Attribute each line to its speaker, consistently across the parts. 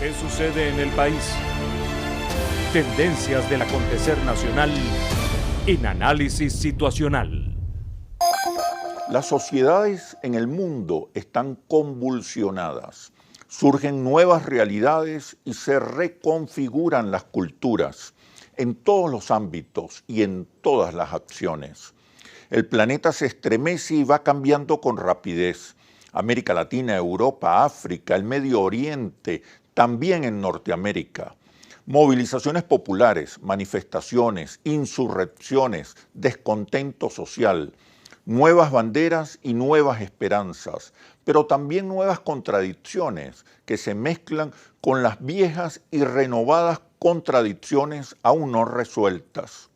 Speaker 1: ¿Qué sucede en el país? Tendencias del acontecer nacional en Análisis Situacional.
Speaker 2: Las sociedades en el mundo están convulsionadas. Surgen nuevas realidades y se reconfiguran las culturas en todos los ámbitos y en todas las acciones. El planeta se estremece y va cambiando con rapidez. América Latina, Europa, África, el Medio Oriente, también en Norteamérica. Movilizaciones populares, manifestaciones, insurrecciones, descontento social, nuevas banderas y nuevas esperanzas, pero también nuevas contradicciones que se mezclan con las viejas y renovadas contradicciones aún no resueltas.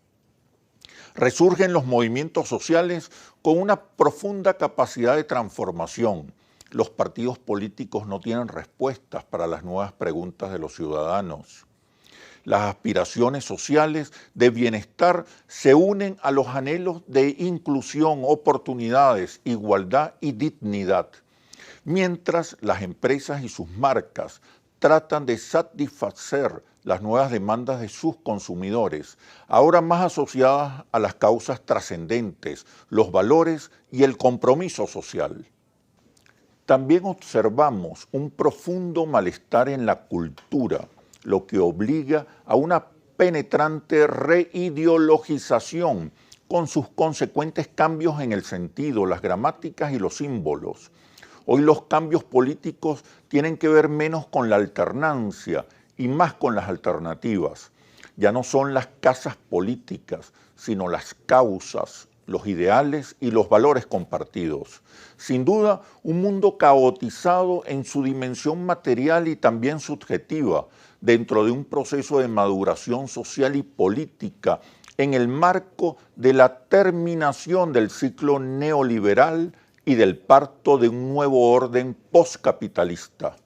Speaker 2: Resurgen los movimientos sociales con una profunda capacidad de transformación. Los partidos políticos no tienen respuestas para las nuevas preguntas de los ciudadanos. Las aspiraciones sociales de bienestar se unen a los anhelos de inclusión, oportunidades, igualdad y dignidad, mientras las empresas y sus marcas tratan de satisfacer las nuevas demandas de sus consumidores, ahora más asociadas a las causas trascendentes, los valores y el compromiso social. También observamos un profundo malestar en la cultura, lo que obliga a una penetrante reideologización con sus consecuentes cambios en el sentido, las gramáticas y los símbolos. Hoy los cambios políticos tienen que ver menos con la alternancia y más con las alternativas. Ya no son las casas políticas, sino las causas, los ideales y los valores compartidos. Sin duda, un mundo caotizado en su dimensión material y también subjetiva, dentro de un proceso de maduración social y política en el marco de la terminación del ciclo neoliberal y del parto de un nuevo orden postcapitalista.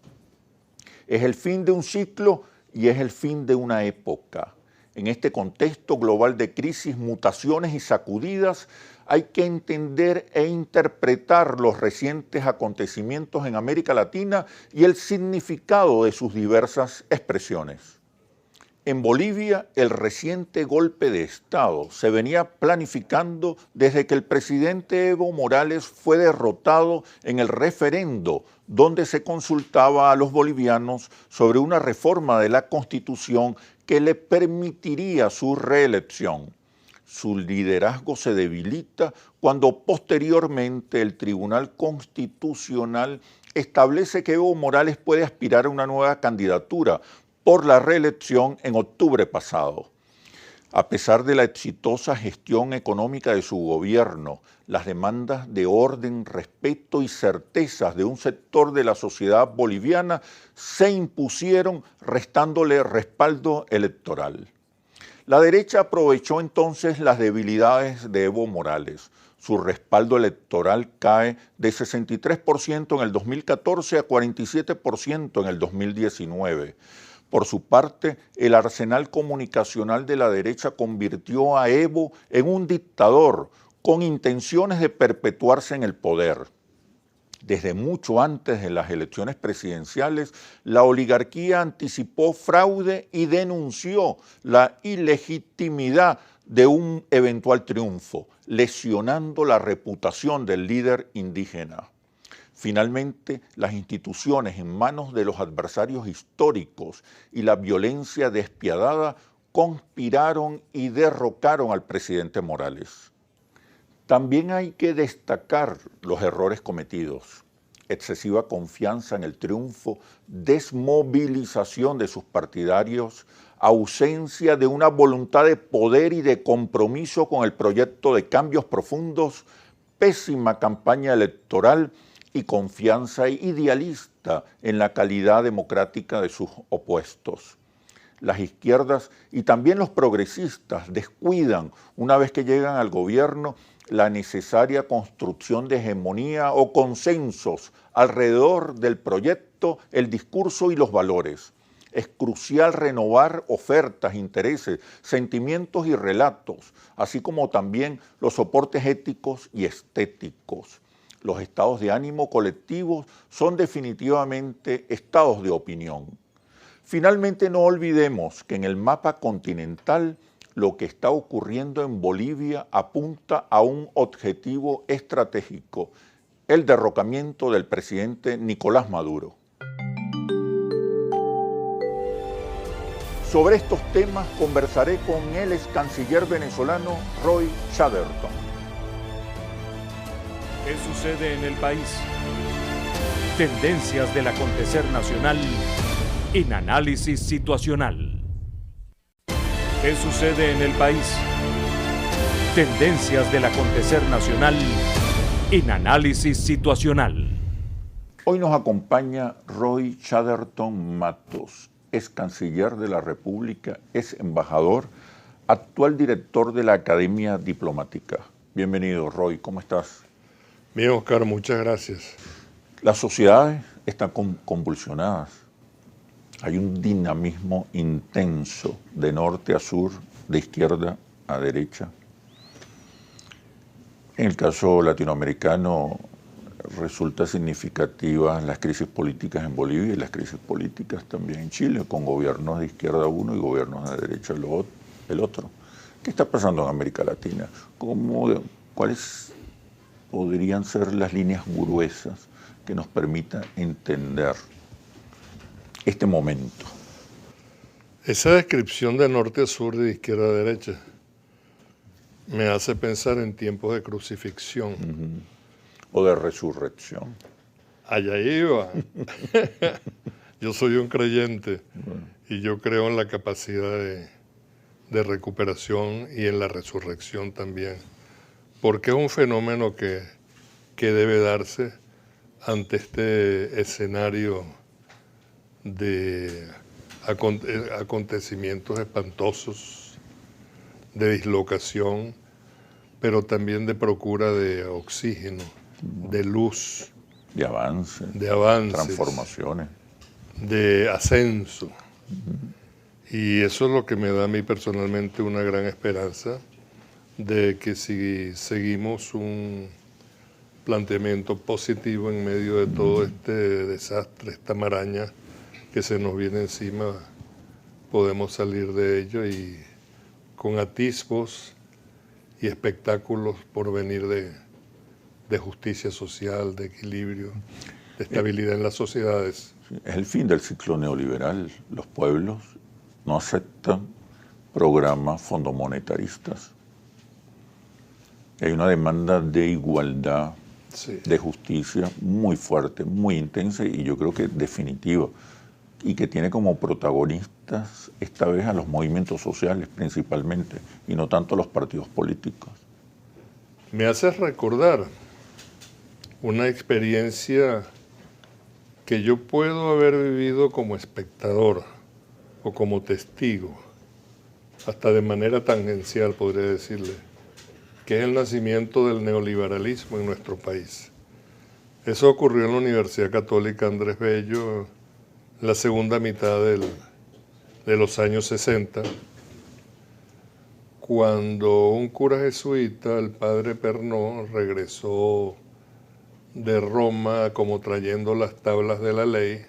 Speaker 2: Es el fin de un ciclo y es el fin de una época. En este contexto global de crisis, mutaciones y sacudidas, hay que entender e interpretar los recientes acontecimientos en América Latina y el significado de sus diversas expresiones. En Bolivia, el reciente golpe de Estado se venía planificando desde que el presidente Evo Morales fue derrotado en el referendo donde se consultaba a los bolivianos sobre una reforma de la Constitución que le permitiría su reelección. Su liderazgo se debilita cuando posteriormente el Tribunal Constitucional establece que Evo Morales puede aspirar a una nueva candidatura por la reelección en octubre pasado. A pesar de la exitosa gestión económica de su gobierno, las demandas de orden, respeto y certezas de un sector de la sociedad boliviana se impusieron, restándole respaldo electoral. La derecha aprovechó entonces las debilidades de Evo Morales. Su respaldo electoral cae de 63% en el 2014 a 47% en el 2019. Por su parte, el arsenal comunicacional de la derecha convirtió a Evo en un dictador con intenciones de perpetuarse en el poder. Desde mucho antes de las elecciones presidenciales, la oligarquía anticipó fraude y denunció la ilegitimidad de un eventual triunfo, lesionando la reputación del líder indígena. Finalmente, las instituciones en manos de los adversarios históricos y la violencia despiadada conspiraron y derrocaron al presidente Morales. También hay que destacar los errores cometidos: excesiva confianza en el triunfo, desmovilización de sus partidarios, ausencia de una voluntad de poder y de compromiso con el proyecto de cambios profundos, pésima campaña electoral y confianza idealista en la calidad democrática de sus opuestos. Las izquierdas y también los progresistas descuidan, una vez que llegan al gobierno, la necesaria construcción de hegemonía o consensos alrededor del proyecto, el discurso y los valores. Es crucial renovar ofertas, intereses, sentimientos y relatos, así como también los soportes éticos y estéticos. Los estados de ánimo colectivos son definitivamente estados de opinión. Finalmente, no olvidemos que en el mapa continental lo que está ocurriendo en Bolivia apunta a un objetivo estratégico, el derrocamiento del presidente Nicolás Maduro. Sobre estos temas conversaré con el ex canciller venezolano Roy Chatterton.
Speaker 1: ¿Qué sucede en el país? Tendencias del acontecer nacional en análisis situacional. ¿Qué sucede en el país? Tendencias del acontecer nacional en análisis situacional.
Speaker 2: Hoy nos acompaña Roy Chatterton Matos, ex canciller de la República, ex embajador, actual director de la Academia Diplomática. Bienvenido, Roy, ¿cómo estás?
Speaker 3: Bien, Oscar, muchas gracias.
Speaker 2: Las sociedades están convulsionadas. Hay un dinamismo intenso de norte a sur, de izquierda a derecha. En el caso latinoamericano resulta significativa las crisis políticas en Bolivia y las crisis políticas también en Chile, con gobiernos de izquierda uno y gobiernos de derecha el otro. ¿Qué está pasando en América Latina? ¿Cuáles podrían ser las líneas gruesas que nos permitan entender este momento?
Speaker 3: Esa descripción de norte a sur y de izquierda a derecha me hace pensar en tiempos de crucifixión.
Speaker 2: O de resurrección.
Speaker 3: Allá iba. Yo soy un creyente y yo creo en la capacidad de recuperación y en la resurrección también, porque es un fenómeno que debe darse ante este escenario de acontecimientos espantosos, de dislocación, pero también de procura de oxígeno, de luz,
Speaker 2: de avances, transformaciones,
Speaker 3: de ascenso. Y eso es lo que me da a mí personalmente una gran esperanza de que si seguimos un planteamiento positivo en medio de todo este desastre, esta maraña que se nos viene encima, podemos salir de ello y con atisbos y espectáculos por venir de justicia social, de equilibrio, de estabilidad en las sociedades.
Speaker 2: Es el fin del ciclo neoliberal. Los pueblos no aceptan programas fondomonetaristas. Hay una demanda de igualdad, sí, de justicia muy fuerte, muy intensa y yo creo que definitiva, y que tiene como protagonistas esta vez a los movimientos sociales principalmente, y no tanto a los partidos políticos.
Speaker 3: Me hace recordar una experiencia que yo puedo haber vivido como espectador o como testigo, hasta de manera tangencial podría decirle, que es el nacimiento del neoliberalismo en nuestro país. Eso ocurrió en la Universidad Católica Andrés Bello en la segunda mitad de los años 60, cuando un cura jesuita, el padre Pernó, regresó de Roma como trayendo las tablas de la ley,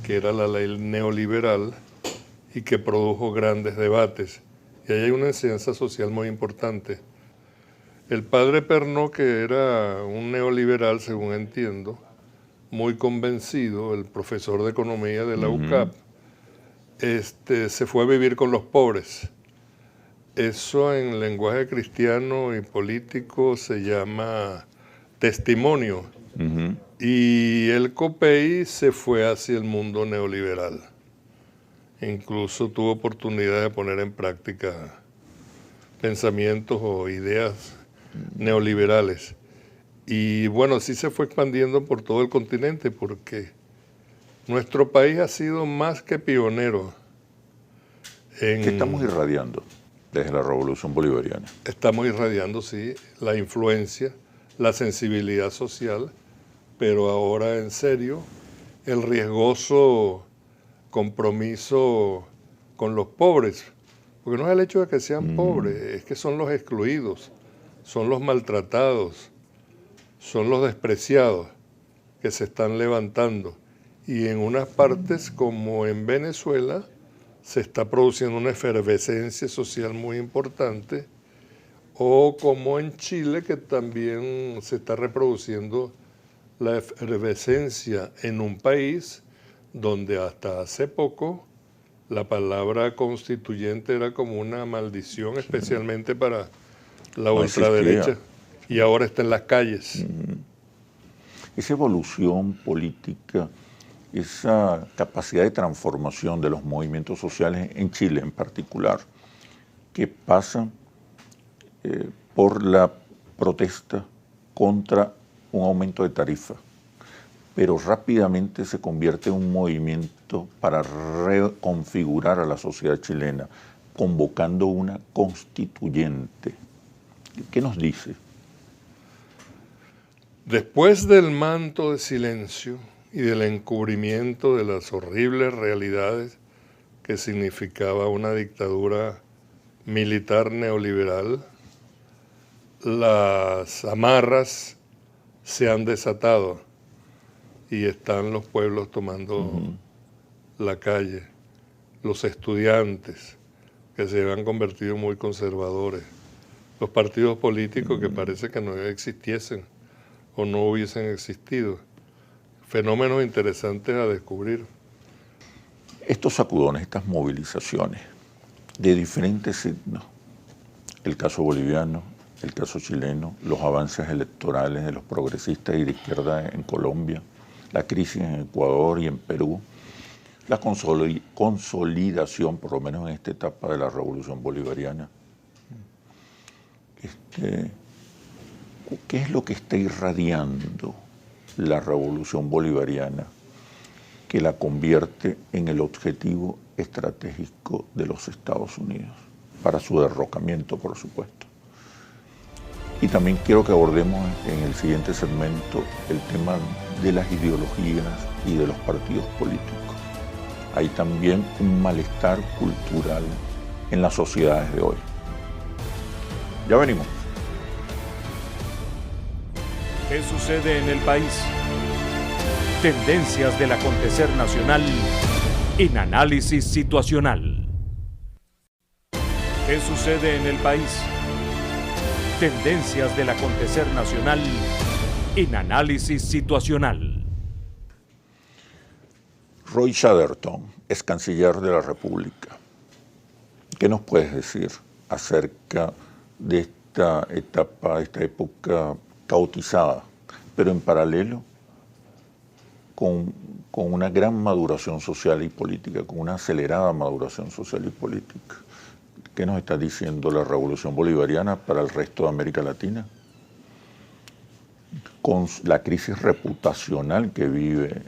Speaker 3: que era la ley neoliberal, y que produjo grandes debates. Y ahí hay una enseñanza social muy importante. El padre Pernó, que era un neoliberal, según entiendo, muy convencido, el profesor de economía de la UCAP, se fue a vivir con los pobres. Eso en lenguaje cristiano y político se llama testimonio. Y el Copey se fue hacia el mundo neoliberal. Incluso tuvo oportunidad de poner en práctica pensamientos o ideas neoliberales. Y bueno, sí se fue expandiendo por todo el continente porque nuestro país ha sido más que pionero en...
Speaker 2: ¿Qué estamos irradiando desde la Revolución Bolivariana?
Speaker 3: Estamos irradiando, sí, la influencia, la sensibilidad social, pero ahora en serio, el riesgoso compromiso con los pobres, porque no es el hecho de que sean pobres, es que son los excluidos, son los maltratados, son los despreciados que se están levantando Y en unas partes, como en Venezuela, se está produciendo una efervescencia social muy importante, o como en Chile, que también se está reproduciendo la efervescencia en un país donde hasta hace poco la palabra constituyente era como una maldición, especialmente para la ultraderecha, y ahora está en las calles.
Speaker 2: Esa evolución política, esa capacidad de transformación de los movimientos sociales en Chile en particular, que pasa por la protesta contra un aumento de tarifa, pero rápidamente se convierte en un movimiento para reconfigurar a la sociedad chilena, convocando una constituyente. ¿Qué nos dice?
Speaker 3: Después del manto de silencio y del encubrimiento de las horribles realidades que significaba una dictadura militar neoliberal, las amarras se han desatado y están los pueblos tomando la calle, los estudiantes que se han convertido muy conservadores, los partidos políticos que parece que no existiesen o no hubiesen existido. Fenómenos interesantes a descubrir.
Speaker 2: Estos sacudones, estas movilizaciones de diferentes signos, el caso boliviano, el caso chileno, los avances electorales de los progresistas y de izquierda en Colombia, la crisis en Ecuador y en Perú, la consolidación, por lo menos en esta etapa de la Revolución Bolivariana. ¿Qué es lo que está irradiando la Revolución Bolivariana que la convierte en el objetivo estratégico de los Estados Unidos, para su derrocamiento, por supuesto? Y también quiero que abordemos en el siguiente segmento el tema de las ideologías y de los partidos políticos. Hay también un malestar cultural en las sociedades de hoy. Ya venimos.
Speaker 1: ¿Qué sucede en el país? Tendencias del acontecer nacional en análisis situacional. ¿Qué sucede en el país? Tendencias del acontecer nacional en análisis situacional.
Speaker 2: Roy Chatterton, ex canciller de la República. ¿Qué nos puedes decir acerca de esta etapa, esta época caotizada, pero en paralelo con una gran maduración social y política, con una acelerada maduración social y política? ¿Qué nos está diciendo la Revolución Bolivariana para el resto de América Latina? Con la crisis reputacional que vive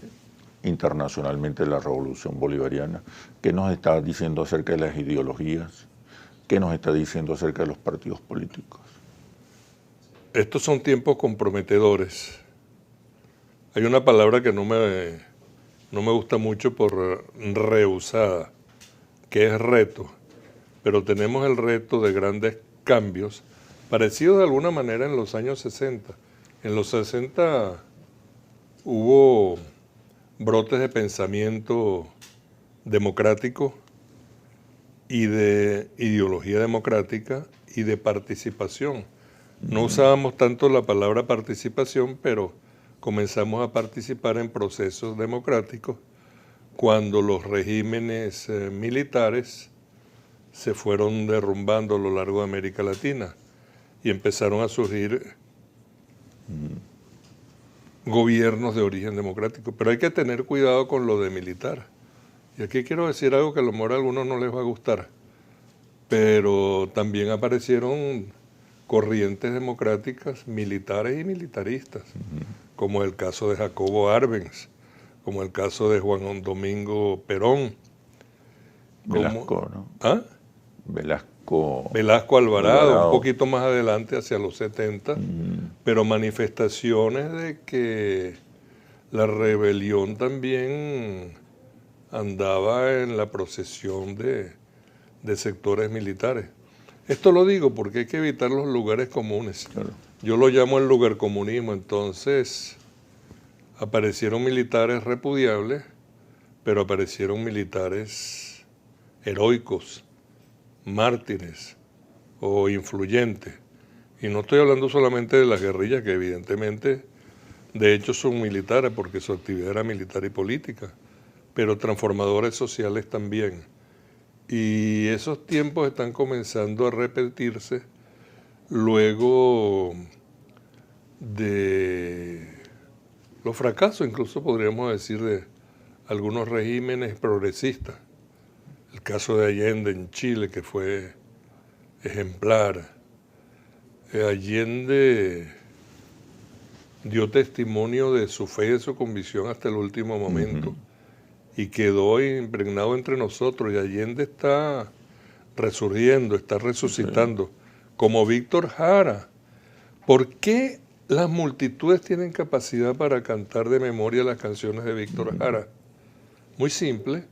Speaker 2: internacionalmente la Revolución Bolivariana, ¿qué nos está diciendo acerca de las ideologías? ¿Qué nos está diciendo acerca de los partidos políticos?
Speaker 3: Estos son tiempos comprometedores. Hay una palabra que no me gusta mucho por rehusada, que es reto. Pero tenemos el reto de grandes cambios, parecidos de alguna manera en los años 60. En los 60 hubo brotes de pensamiento democrático y de ideología democrática y de participación. No usábamos tanto la palabra participación, pero comenzamos a participar en procesos democráticos cuando los regímenes militares se fueron derrumbando a lo largo de América Latina y empezaron a surgir gobiernos de origen democrático. Pero hay que tener cuidado con lo de militar. Y aquí quiero decir algo que a lo mejor a algunos no les va a gustar, pero también aparecieron corrientes democráticas militares y militaristas, como el caso de Jacobo Arbenz, como el caso de Juan Domingo Perón.
Speaker 2: Velasco, ¿no?
Speaker 3: ¿Ah?
Speaker 2: Velasco
Speaker 3: Alvarado, un poquito más adelante, hacia los 70, pero manifestaciones de que la rebelión también andaba en la procesión de sectores militares. Esto lo digo porque hay que evitar los lugares comunes.
Speaker 2: Claro.
Speaker 3: Yo lo llamo el lugar comunismo. Entonces, Aparecieron militares repudiables, pero aparecieron militares heroicos, mártires o influyentes. Y no estoy hablando solamente de las guerrillas, que evidentemente de hecho son militares porque su actividad era militar y política, pero transformadores sociales también. Y esos tiempos están comenzando a repetirse luego de los fracasos, incluso podríamos decir, de algunos regímenes progresistas. El caso de Allende en Chile, que fue ejemplar. Allende dio testimonio de su fe y de su convicción hasta el último momento. Y quedó impregnado entre nosotros. Y Allende está resurgiendo, está resucitando. Como Víctor Jara. ¿Por qué las multitudes tienen capacidad para cantar de memoria las canciones de Víctor Jara? Muy simple.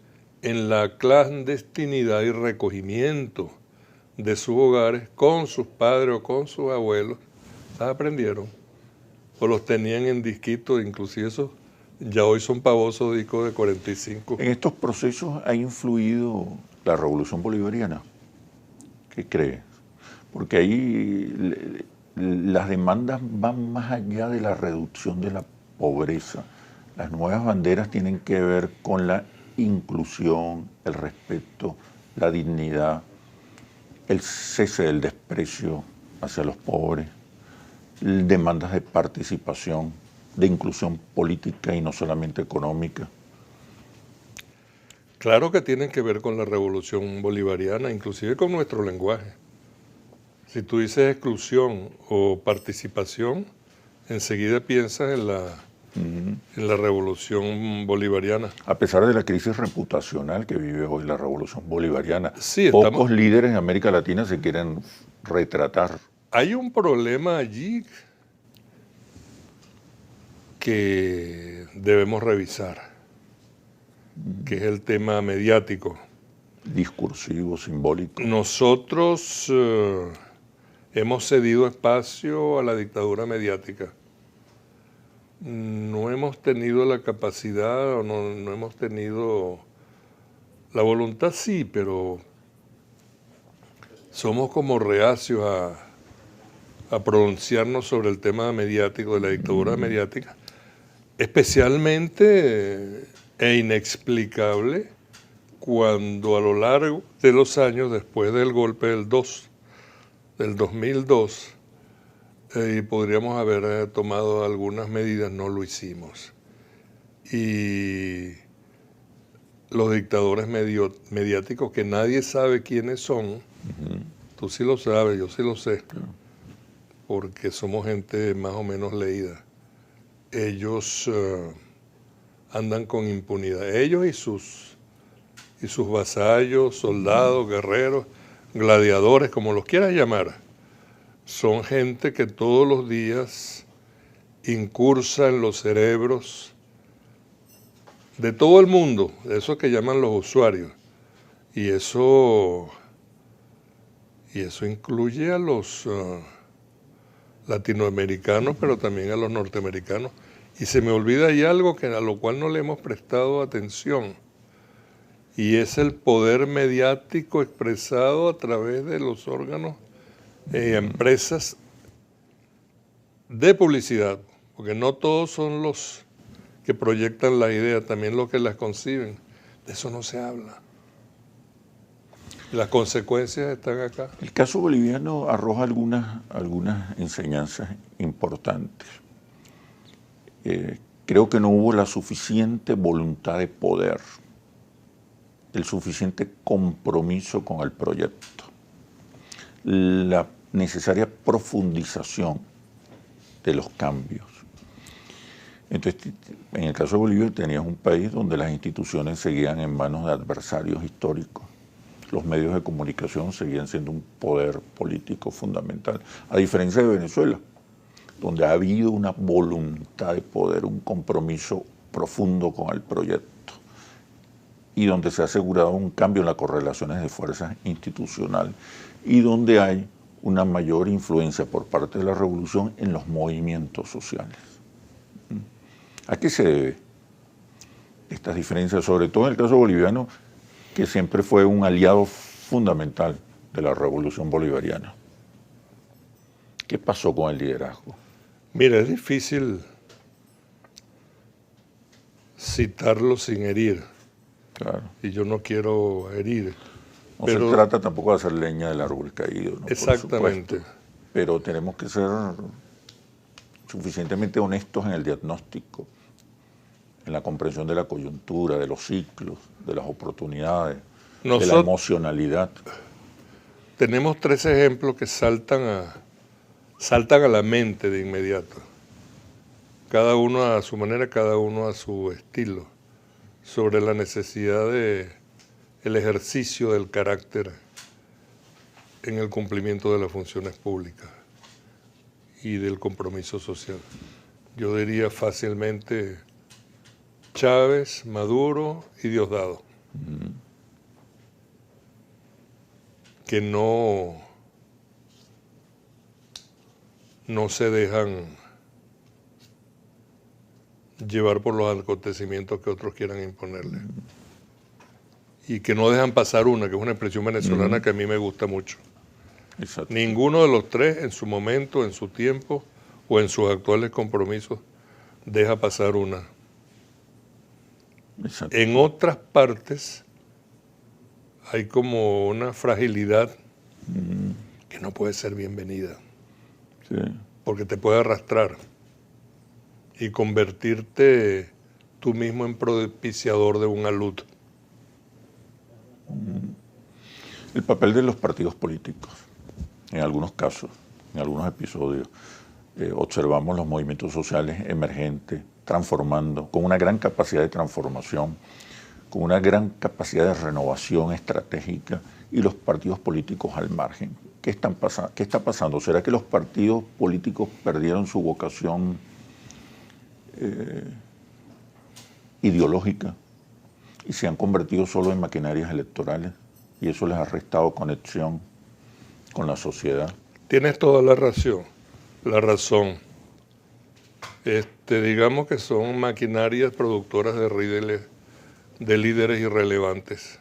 Speaker 3: En la clandestinidad y recogimiento de sus hogares, con sus padres o con sus abuelos, las aprendieron. O los tenían en disquitos, inclusive esos ya hoy son pavosos discos de 45.
Speaker 2: ¿En estos procesos ha influido la Revolución Bolivariana? ¿Qué crees? Porque ahí las demandas van más allá de la reducción de la pobreza. Las nuevas banderas tienen que ver con la inclusión, el respeto, la dignidad, el cese del desprecio hacia los pobres, demandas de participación, de inclusión política y no solamente económica.
Speaker 3: Claro que tienen que ver con la Revolución Bolivariana, inclusive con nuestro lenguaje. Si tú dices exclusión o participación, enseguida piensas en la Revolución Bolivariana.
Speaker 2: A pesar de la crisis reputacional que vive hoy la Revolución Bolivariana,
Speaker 3: sí,
Speaker 2: pocos líderes en América Latina se quieren retratar.
Speaker 3: Hay un problema allí que debemos revisar, que es el tema mediático.
Speaker 2: Discursivo, simbólico.
Speaker 3: Nosotros hemos cedido espacio a la dictadura mediática. No hemos tenido la capacidad, o no hemos tenido la voluntad, sí, pero somos como reacios a pronunciarnos sobre el tema mediático, de la dictadura mediática, especialmente e inexplicable cuando a lo largo de los años, después del golpe del 2002, y podríamos haber tomado algunas medidas, no lo hicimos. Y los dictadores mediáticos, que nadie sabe quiénes son, tú sí lo sabes, yo sí lo sé, porque somos gente más o menos leída. Ellos andan con impunidad, ellos y sus vasallos, soldados, guerreros, gladiadores, como los quieras llamar. Son gente que todos los días incursa en los cerebros de todo el mundo, de esos que llaman los usuarios. Y eso incluye a los latinoamericanos, pero también a los norteamericanos. Y se me olvida ahí algo a lo cual no le hemos prestado atención, y es el poder mediático expresado a través de los órganos empresas de publicidad, porque no todos son los que proyectan las ideas, también los que las conciben. De eso no se habla. Las consecuencias están acá.
Speaker 2: El caso boliviano arroja algunas enseñanzas importantes. Creo que no hubo la suficiente voluntad de poder, el suficiente compromiso con el proyecto, la necesaria profundización de los cambios. Entonces, en el caso de Bolivia tenías un país donde las instituciones seguían en manos de adversarios históricos. Los medios de comunicación seguían siendo un poder político fundamental, a diferencia de Venezuela, donde ha habido una voluntad de poder, un compromiso profundo con el proyecto, y donde se ha asegurado un cambio en las correlaciones de fuerzas institucionales, y donde hay una mayor influencia por parte de la revolución en los movimientos sociales. ¿A qué se debe estas diferencias, sobre todo en el caso boliviano, que siempre fue un aliado fundamental de la revolución bolivariana? ¿Qué pasó con el liderazgo?
Speaker 3: Mira, es difícil citarlo sin herir.
Speaker 2: Claro.
Speaker 3: Y yo no quiero herir.
Speaker 2: No
Speaker 3: pero
Speaker 2: se trata tampoco de hacer leña del árbol caído, ¿no?
Speaker 3: Exactamente.
Speaker 2: Pero tenemos que ser suficientemente honestos en el diagnóstico, en la comprensión de la coyuntura, de los ciclos, de las oportunidades, de la emocionalidad.
Speaker 3: Tenemos 3 ejemplos que saltan a la mente de inmediato. Cada uno a su manera, cada uno a su estilo, sobre la necesidad de el ejercicio del carácter en el cumplimiento de las funciones públicas y del compromiso social. Yo diría fácilmente Chávez, Maduro y Diosdado. Que no se dejan llevar por los acontecimientos que otros quieran imponerles. Y que no dejan pasar una, que es una expresión venezolana que a mí me gusta mucho.
Speaker 2: Exacto.
Speaker 3: Ninguno de los 3 en su momento, en su tiempo o en sus actuales compromisos deja pasar una.
Speaker 2: Exacto.
Speaker 3: En otras partes hay como una fragilidad que no puede ser bienvenida.
Speaker 2: Sí.
Speaker 3: Porque te puede arrastrar y convertirte tú mismo en propiciador de una lucha.
Speaker 2: El papel de los partidos políticos, en algunos casos, en algunos episodios, observamos los movimientos sociales emergentes, transformando, con una gran capacidad de transformación, con una gran capacidad de renovación estratégica, y los partidos políticos al margen. ¿Qué está pasando? ¿Será que los partidos políticos perdieron su vocación ideológica y se han convertido solo en maquinarias electorales, y eso les ha restado conexión con la sociedad?
Speaker 3: Tienes toda la razón. Digamos que son maquinarias productoras de líderes irrelevantes.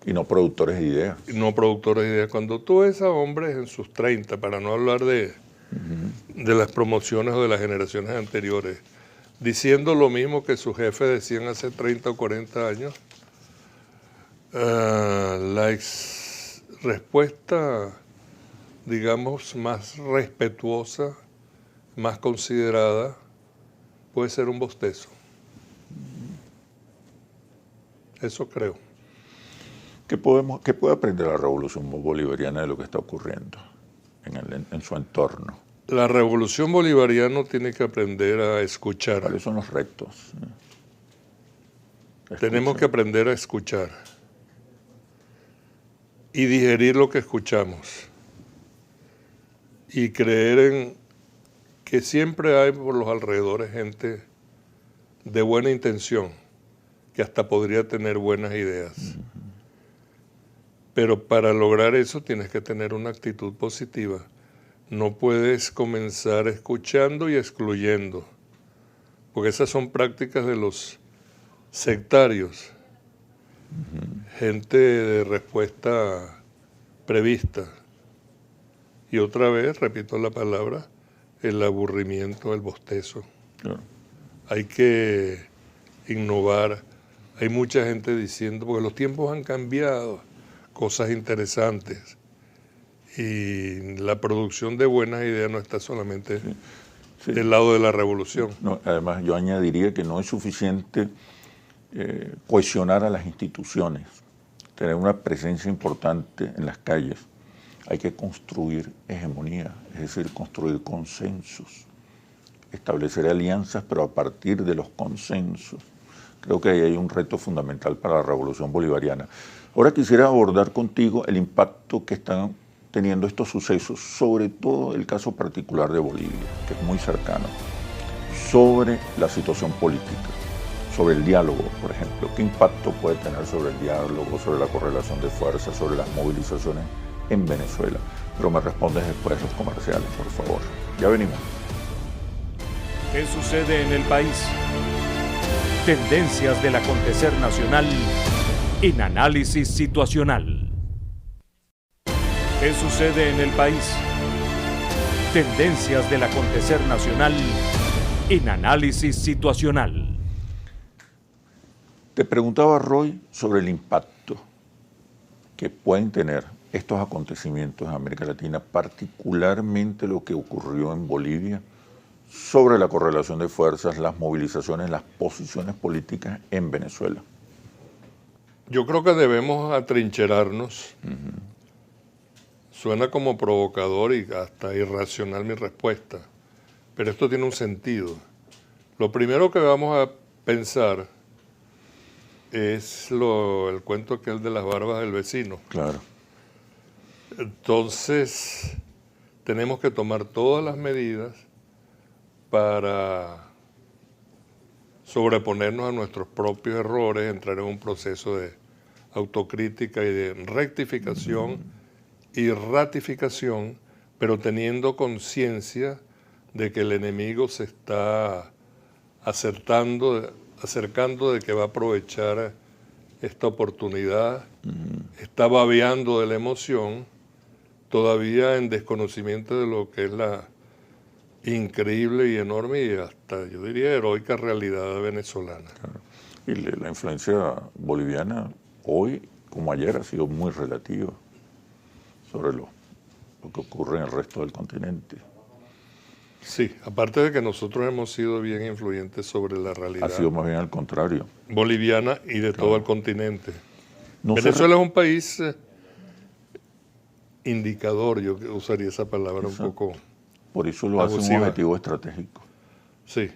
Speaker 2: Y no productores de ideas.
Speaker 3: No productores de ideas. Cuando tú ves a hombres en sus 30, para no hablar de las promociones o de las generaciones anteriores, diciendo lo mismo que sus jefes decían hace 30 o 40 años, la respuesta, digamos, más respetuosa, más considerada, puede ser un bostezo. Eso creo.
Speaker 2: ¿Qué puede aprender la revolución bolivariana de lo que está ocurriendo en su entorno?
Speaker 3: La revolución bolivariana tiene que aprender a escuchar.
Speaker 2: ¿Cuáles son los retos?
Speaker 3: Tenemos que aprender a escuchar y digerir lo que escuchamos y creer en que siempre hay por los alrededores gente de buena intención que hasta podría tener buenas ideas. Pero para lograr eso tienes que tener una actitud positiva. No puedes comenzar escuchando y excluyendo, porque esas son prácticas de los sectarios. Gente de respuesta prevista. Y otra vez, repito la palabra, el aburrimiento, el bostezo.
Speaker 2: Claro.
Speaker 3: Hay que innovar. Hay mucha gente diciendo, porque los tiempos han cambiado, cosas interesantes. Y la producción de buenas ideas no está solamente del lado de la revolución.
Speaker 2: No, además, yo añadiría que no es suficiente cohesionar a las instituciones, tener una presencia importante en las calles. Hay que construir hegemonía, es decir, construir consensos, establecer alianzas, pero a partir de los consensos. Creo que ahí hay un reto fundamental para la revolución bolivariana. Ahora quisiera abordar contigo el impacto que están teniendo estos sucesos, sobre todo el caso particular de Bolivia, que es muy cercano, sobre la situación política, sobre el diálogo, por ejemplo. ¿Qué impacto puede tener sobre el diálogo, sobre la correlación de fuerzas, sobre las movilizaciones en Venezuela? Pero me respondes después de los comerciales, por favor. Ya venimos.
Speaker 1: ¿Qué sucede en el país? Tendencias del acontecer nacional en Análisis Situacional. ¿Qué sucede en el país? Tendencias del acontecer nacional en Análisis Situacional.
Speaker 2: Te preguntaba, Roy, sobre el impacto que pueden tener estos acontecimientos en América Latina, particularmente lo que ocurrió en Bolivia, sobre la correlación de fuerzas, las movilizaciones, las posiciones políticas en Venezuela.
Speaker 3: Yo creo que debemos atrincherarnos. Suena como provocador y hasta irracional mi respuesta, pero esto tiene un sentido. Lo primero que vamos a pensar es el cuento aquel de las barbas del vecino.
Speaker 2: Claro.
Speaker 3: Entonces, tenemos que tomar todas las medidas para sobreponernos a nuestros propios errores, entrar en un proceso de autocrítica y de rectificación y ratificación, pero teniendo conciencia de que el enemigo se está acercando de que va a aprovechar esta oportunidad, está babeando de la emoción, todavía en desconocimiento de lo que es la increíble y enorme y hasta, yo diría, heroica realidad venezolana.
Speaker 2: Claro. Y la influencia boliviana hoy, como ayer, ha sido muy relativa sobre lo que ocurre en el resto del continente.
Speaker 3: Sí, aparte de que nosotros hemos sido bien influyentes sobre la realidad
Speaker 2: Ha sido más bien al contrario.
Speaker 3: boliviana y de todo el continente.
Speaker 2: No
Speaker 3: Venezuela es un país indicador, yo usaría esa palabra un poco.
Speaker 2: Por eso lo hace un
Speaker 3: abusiva.
Speaker 2: objetivo estratégico,
Speaker 3: Sí.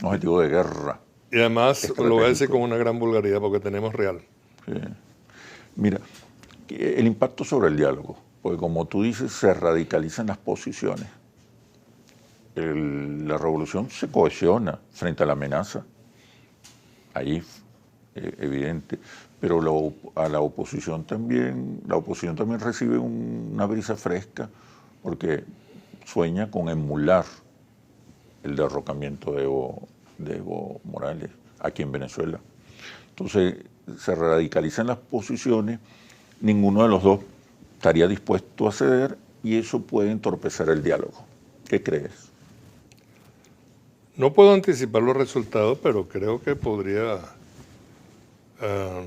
Speaker 2: un objetivo de guerra.
Speaker 3: Y además lo voy a decir
Speaker 2: Estratégico.
Speaker 3: con una gran vulgaridad porque tenemos real.
Speaker 2: Sí. Mira, el impacto sobre el diálogo, porque como tú dices, se radicalizan las posiciones. La revolución se cohesiona frente a la amenaza, ahí evidente, pero a la oposición también recibe una brisa fresca porque sueña con emular el derrocamiento de Evo Morales aquí en Venezuela. Entonces se radicalizan las posiciones, ninguno de los dos estaría dispuesto a ceder y eso puede entorpecer el diálogo. ¿Qué crees?
Speaker 3: No puedo anticipar los resultados, pero creo que podría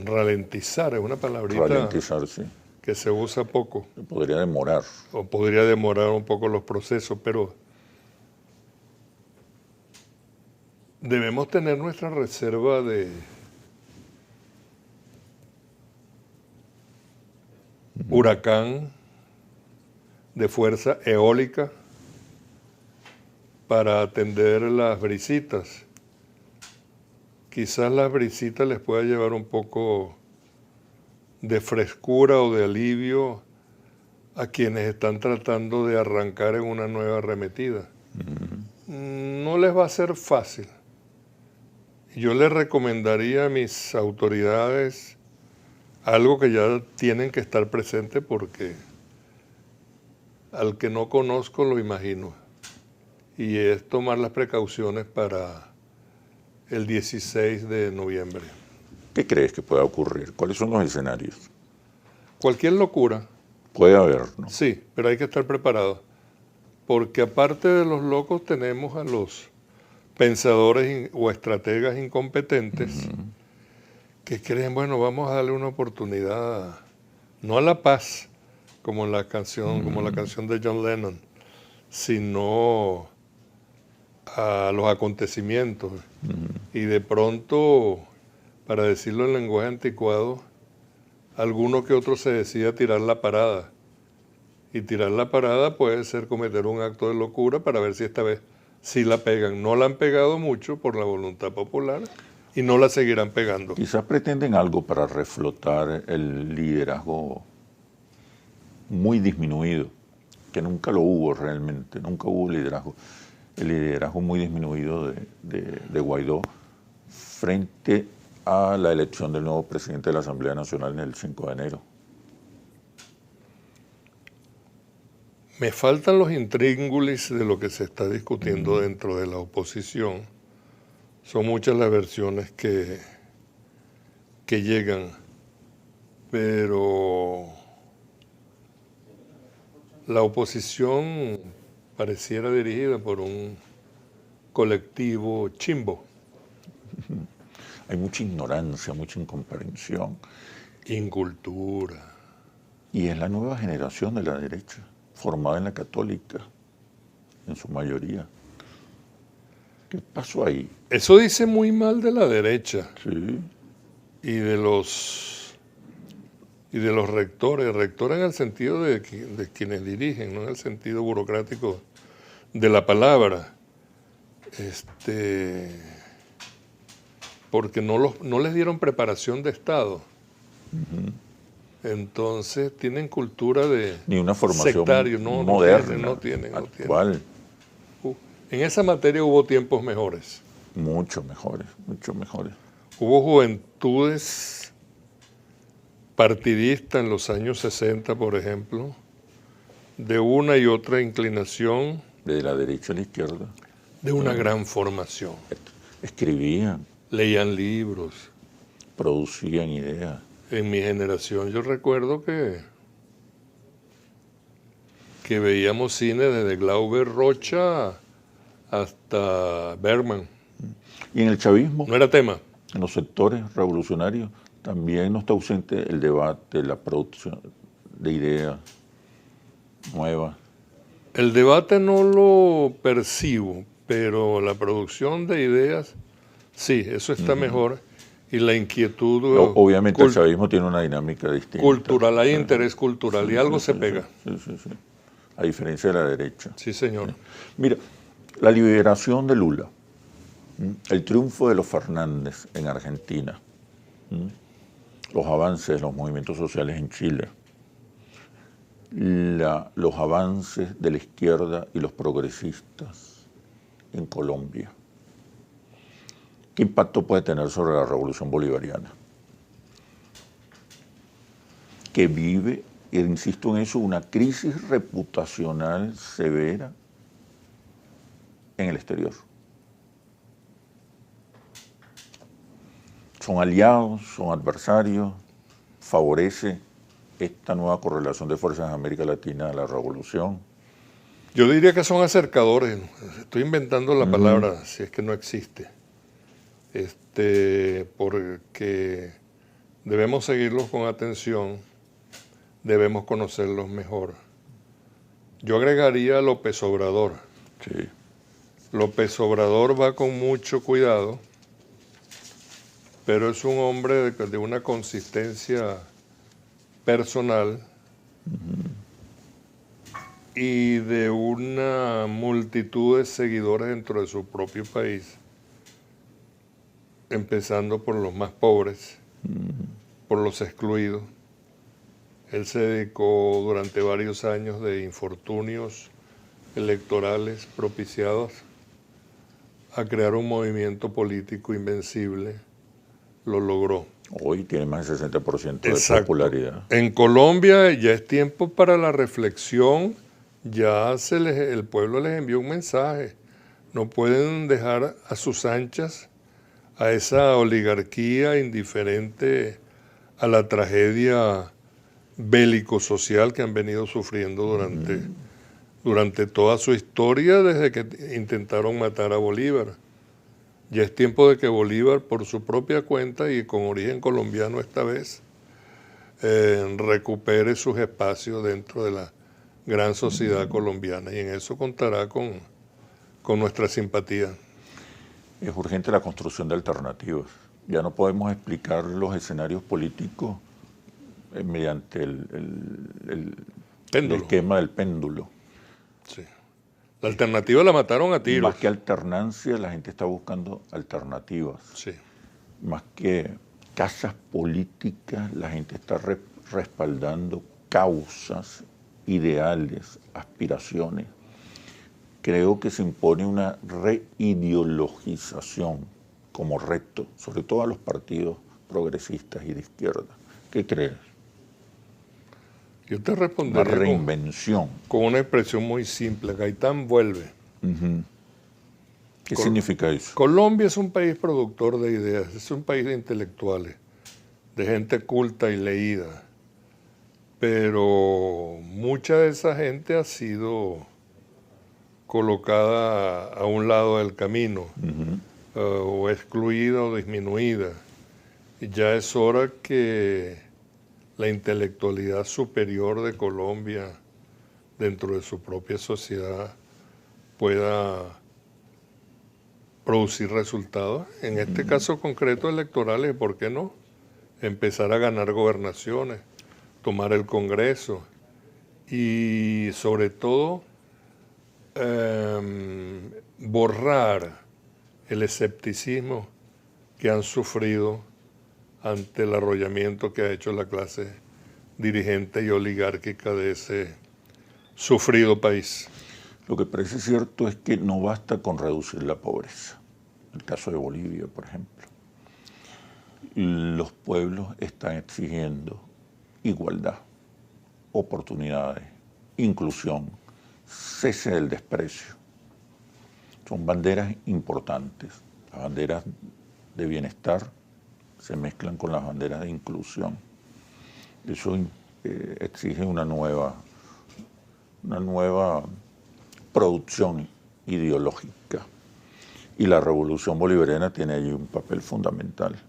Speaker 3: ralentizar, es una palabrita
Speaker 2: Ralentizar, sí.
Speaker 3: que se usa poco,
Speaker 2: Podría demorar.
Speaker 3: o podría demorar un poco los procesos, pero debemos tener nuestra reserva de huracán, de fuerza eólica, para atender las brisitas. Quizás las brisitas les pueda llevar un poco de frescura o de alivio a quienes están tratando de arrancar en una nueva arremetida. No les va a ser fácil. Yo les recomendaría a mis autoridades algo que ya tienen que estar presente porque al que no conozco lo imagino. Y es tomar las precauciones para el 16 de noviembre.
Speaker 2: ¿Qué crees que pueda ocurrir? ¿Cuáles son los escenarios?
Speaker 3: Cualquier locura,
Speaker 2: Puede haber, ¿no?
Speaker 3: sí, pero hay que estar preparados. Porque aparte de los locos tenemos a los pensadores o estrategas incompetentes que creen, bueno, vamos a darle una oportunidad, no a la paz, como la canción de John Lennon, sino a los acontecimientos. Y de pronto, para decirlo en lenguaje anticuado, alguno que otro se decide a tirar la parada. Y tirar la parada puede ser cometer un acto de locura para ver si esta vez sí la pegan. No la han pegado mucho por la voluntad popular y no la seguirán pegando.
Speaker 2: Quizás pretenden algo para reflotar el liderazgo muy disminuido, que nunca lo hubo realmente, nunca hubo liderazgo. El liderazgo muy disminuido de Guaidó frente a la elección del nuevo presidente de la Asamblea Nacional en el 5 de enero.
Speaker 3: Me faltan los intríngulis de lo que se está discutiendo dentro de la oposición. Son muchas las versiones que llegan, pero la oposición pareciera dirigida por un colectivo chimbo.
Speaker 2: Hay mucha ignorancia, mucha incomprensión.
Speaker 3: Incultura.
Speaker 2: Y es la nueva generación de la derecha, formada en la católica, en su mayoría. ¿Qué pasó ahí?
Speaker 3: Eso dice muy mal de la derecha.
Speaker 2: Sí.
Speaker 3: Y de los rectores en el sentido de quienes dirigen, no en el sentido burocrático de la palabra, porque no les dieron preparación de Estado. Entonces tienen cultura de
Speaker 2: Ni una formación
Speaker 3: sectario,
Speaker 2: moderna,
Speaker 3: no tienen.
Speaker 2: actual.
Speaker 3: En esa materia hubo tiempos mejores.
Speaker 2: Mucho mejores, mucho mejores.
Speaker 3: Hubo juventudes partidistas en los años 60, por ejemplo, de una y otra inclinación.
Speaker 2: De la derecha a la izquierda.
Speaker 3: De una gran formación.
Speaker 2: Escribían.
Speaker 3: Leían libros.
Speaker 2: Producían ideas.
Speaker 3: En mi generación yo recuerdo que veíamos cine desde Glauber Rocha hasta Bergman.
Speaker 2: Y en el chavismo,
Speaker 3: No era tema.
Speaker 2: en los sectores revolucionarios, también no está ausente el debate, la producción de ideas nuevas.
Speaker 3: El debate no lo percibo, pero la producción de ideas, sí, eso está mejor. Y la inquietud
Speaker 2: Obviamente el chavismo tiene una dinámica distinta.
Speaker 3: Cultural, hay interés cultural y algo se pega.
Speaker 2: Sí. A diferencia de la derecha.
Speaker 3: Sí, señor.
Speaker 2: Mira, la liberación de Lula, el triunfo de los Fernández en Argentina, los avances de los movimientos sociales en Chile, los avances de la izquierda y los progresistas en Colombia. ¿Qué impacto puede tener sobre la revolución bolivariana? Que vive, e insisto en eso, una crisis reputacional severa en el exterior. ¿Son aliados, son adversarios? ¿Favorece esta nueva correlación de fuerzas en América Latina a la revolución?
Speaker 3: Yo diría que son acercadores. Estoy inventando la palabra, si es que no existe. Porque debemos seguirlos con atención, debemos conocerlos mejor. Yo agregaría a López Obrador.
Speaker 2: Sí.
Speaker 3: López Obrador va con mucho cuidado, pero es un hombre de una consistencia personal y de una multitud de seguidores dentro de su propio país, empezando por los más pobres, por los excluidos. Él se dedicó durante varios años de infortunios electorales propiciados a crear un movimiento político invencible. Lo logró.
Speaker 2: Hoy tiene más del 60% de
Speaker 3: Exacto.
Speaker 2: popularidad.
Speaker 3: En Colombia ya es tiempo para la reflexión. Ya el pueblo les envió un mensaje. No pueden dejar a sus anchas a esa oligarquía indiferente a la tragedia bélico-social que han venido sufriendo durante toda su historia, desde que intentaron matar a Bolívar. Ya es tiempo de que Bolívar, por su propia cuenta y con origen colombiano esta vez, recupere sus espacios dentro de la gran sociedad colombiana, y en eso contará con nuestra simpatía.
Speaker 2: Es urgente la construcción de alternativas. Ya no podemos explicar los escenarios políticos mediante el esquema del péndulo.
Speaker 3: Sí. La alternativa la mataron a tiros.
Speaker 2: Más que alternancia, la gente está buscando alternativas.
Speaker 3: Sí.
Speaker 2: Más que casas políticas, la gente está respaldando causas, ideales, aspiraciones. Creo que se impone una reideologización como reto, sobre todo a los partidos progresistas y de izquierda. ¿Qué crees?
Speaker 3: Yo te
Speaker 2: una
Speaker 3: respondería
Speaker 2: reinvención.
Speaker 3: con una expresión muy simple. Gaitán vuelve.
Speaker 2: ¿Qué significa eso?
Speaker 3: Colombia es un país productor de ideas, es un país de intelectuales, de gente culta y leída. Pero mucha de esa gente ha sido colocada a un lado del camino, o excluida o disminuida. Y ya es hora que la intelectualidad superior de Colombia, dentro de su propia sociedad, pueda producir resultados, en este caso concreto electorales, ¿por qué no? Empezar a ganar gobernaciones, tomar el Congreso y sobre todo borrar el escepticismo que han sufrido ante el arrollamiento que ha hecho la clase dirigente y oligárquica de ese sufrido país.
Speaker 2: Lo que parece cierto es que no basta con reducir la pobreza. En el caso de Bolivia, por ejemplo, los pueblos están exigiendo igualdad, oportunidades, inclusión, cese del desprecio. Son banderas importantes. Las banderas de bienestar se mezclan con las banderas de inclusión. Eso exige una nueva producción ideológica. Y la revolución bolivariana tiene allí un papel fundamental.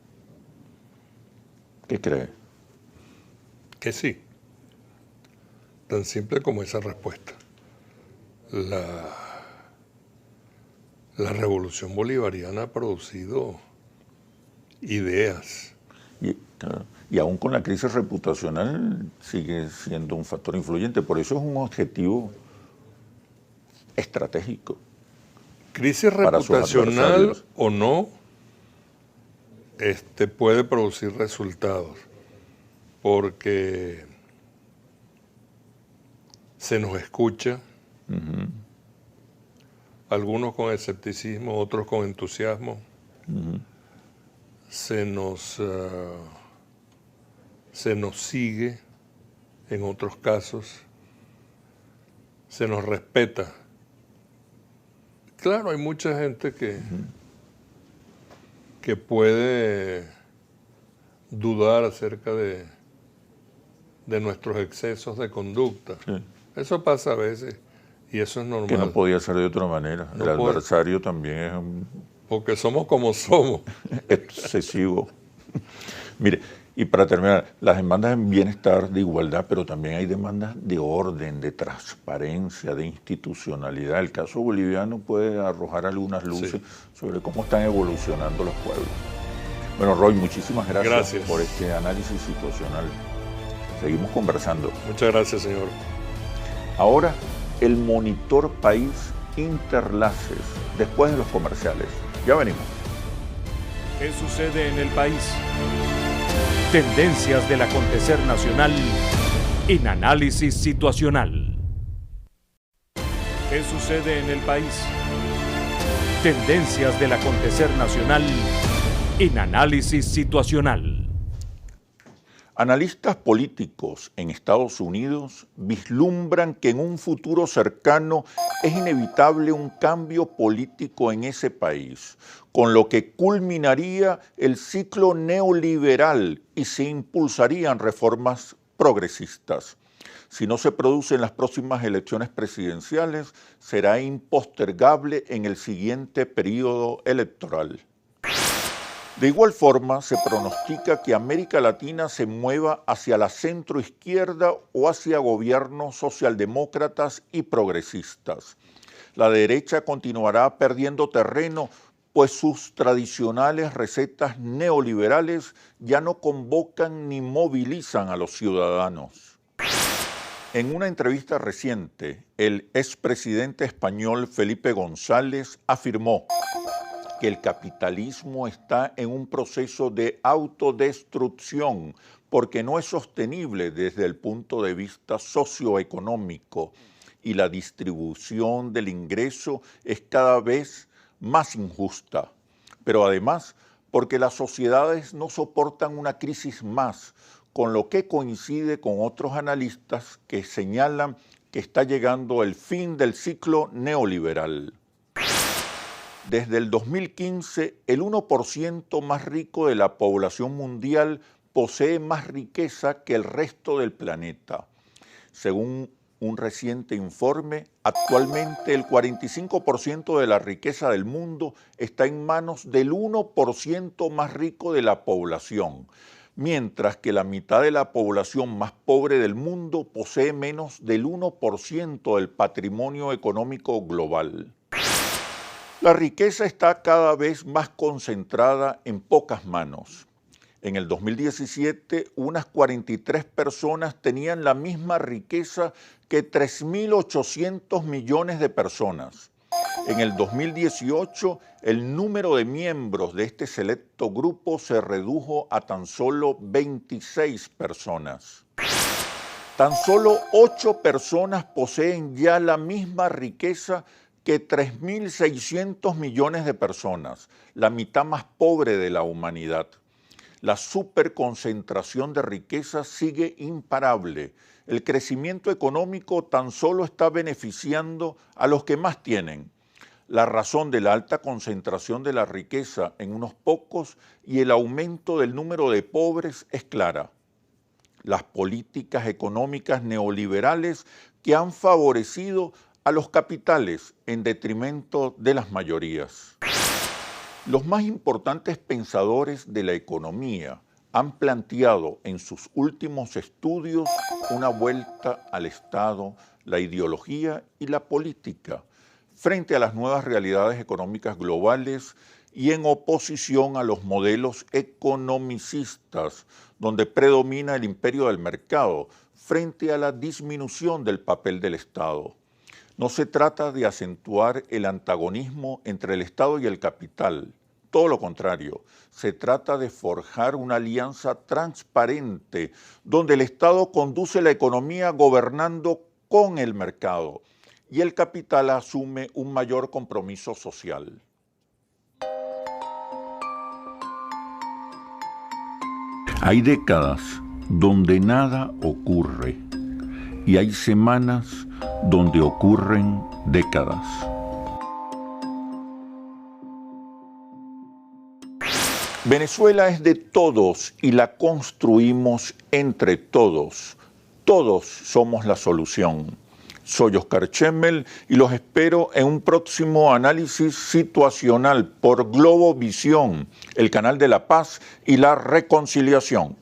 Speaker 2: ¿Qué cree?
Speaker 3: Que sí. Tan simple como esa respuesta. La revolución bolivariana ha producido ideas.
Speaker 2: Y aún con la crisis reputacional sigue siendo un factor influyente. Por eso es un objetivo estratégico.
Speaker 3: Crisis reputacional o no, puede producir resultados, porque se nos escucha, algunos con escepticismo, otros con entusiasmo, se nos sigue en otros casos, se nos respeta. Claro, hay mucha gente que puede dudar acerca de nuestros excesos de conducta.
Speaker 2: Sí.
Speaker 3: Eso pasa a veces y eso es normal.
Speaker 2: Que no podía ser de otra manera.
Speaker 3: No
Speaker 2: el
Speaker 3: puede.
Speaker 2: Adversario también es un
Speaker 3: Porque somos como somos.
Speaker 2: excesivo. Mire, y para terminar, las demandas en bienestar, de igualdad, pero también hay demandas de orden, de transparencia, de institucionalidad. El caso boliviano puede arrojar algunas luces sobre cómo están evolucionando los pueblos. Bueno, Roy, muchísimas gracias por este análisis situacional. Seguimos conversando.
Speaker 3: Muchas gracias, señor.
Speaker 2: Ahora, el Monitor País Interlaces, después de los comerciales. Ya venimos.
Speaker 1: ¿Qué sucede en el país? Tendencias del acontecer nacional en análisis situacional. ¿Qué sucede en el país? Tendencias del acontecer nacional en análisis situacional.
Speaker 2: Analistas políticos en Estados Unidos vislumbran que en un futuro cercano es inevitable un cambio político en ese país, con lo que culminaría el ciclo neoliberal y se impulsarían reformas progresistas. Si no se producen las próximas elecciones presidenciales, será impostergable en el siguiente periodo electoral. De igual forma, se pronostica que América Latina se mueva hacia la centroizquierda o hacia gobiernos socialdemócratas y progresistas. La derecha continuará perdiendo terreno, pues sus tradicionales recetas neoliberales ya no convocan ni movilizan a los ciudadanos. En una entrevista reciente, el expresidente español Felipe González afirmó que el capitalismo está en un proceso de autodestrucción porque no es sostenible desde el punto de vista socioeconómico y la distribución del ingreso es cada vez más injusta. Pero además, porque las sociedades no soportan una crisis más, con lo que coincide con otros analistas que señalan que está llegando el fin del ciclo neoliberal. Desde el 2015, el 1% más rico de la población mundial posee más riqueza que el resto del planeta. Según un reciente informe, actualmente el 45% de la riqueza del mundo está en manos del 1% más rico de la población, mientras que la mitad de la población más pobre del mundo posee menos del 1% del patrimonio económico global. La riqueza está cada vez más concentrada en pocas manos. En el 2017, unas 43 personas tenían la misma riqueza que 3.800 millones de personas. En el 2018, el número de miembros de este selecto grupo se redujo a tan solo 26 personas. Tan solo 8 personas poseen ya la misma riqueza que 3.600 millones de personas, la mitad más pobre de la humanidad. La superconcentración de riqueza sigue imparable. El crecimiento económico tan solo está beneficiando a los que más tienen. La razón de la alta concentración de la riqueza en unos pocos y el aumento del número de pobres es clara. Las políticas económicas neoliberales que han favorecido a los capitales en detrimento de las mayorías. Los más importantes pensadores de la economía han planteado en sus últimos estudios una vuelta al Estado, la ideología y la política frente a las nuevas realidades económicas globales y en oposición a los modelos economicistas, donde predomina el imperio del mercado frente a la disminución del papel del Estado. No se trata de acentuar el antagonismo entre el Estado y el capital. Todo lo contrario, se trata de forjar una alianza transparente donde el Estado conduce la economía gobernando con el mercado y el capital asume un mayor compromiso social. Hay décadas donde nada ocurre y hay semanas donde ocurren décadas. Venezuela es de todos y la construimos entre todos. Todos somos la solución. Soy Oscar Chemmel y los espero en un próximo análisis situacional por Globovisión, el canal de la paz y la reconciliación.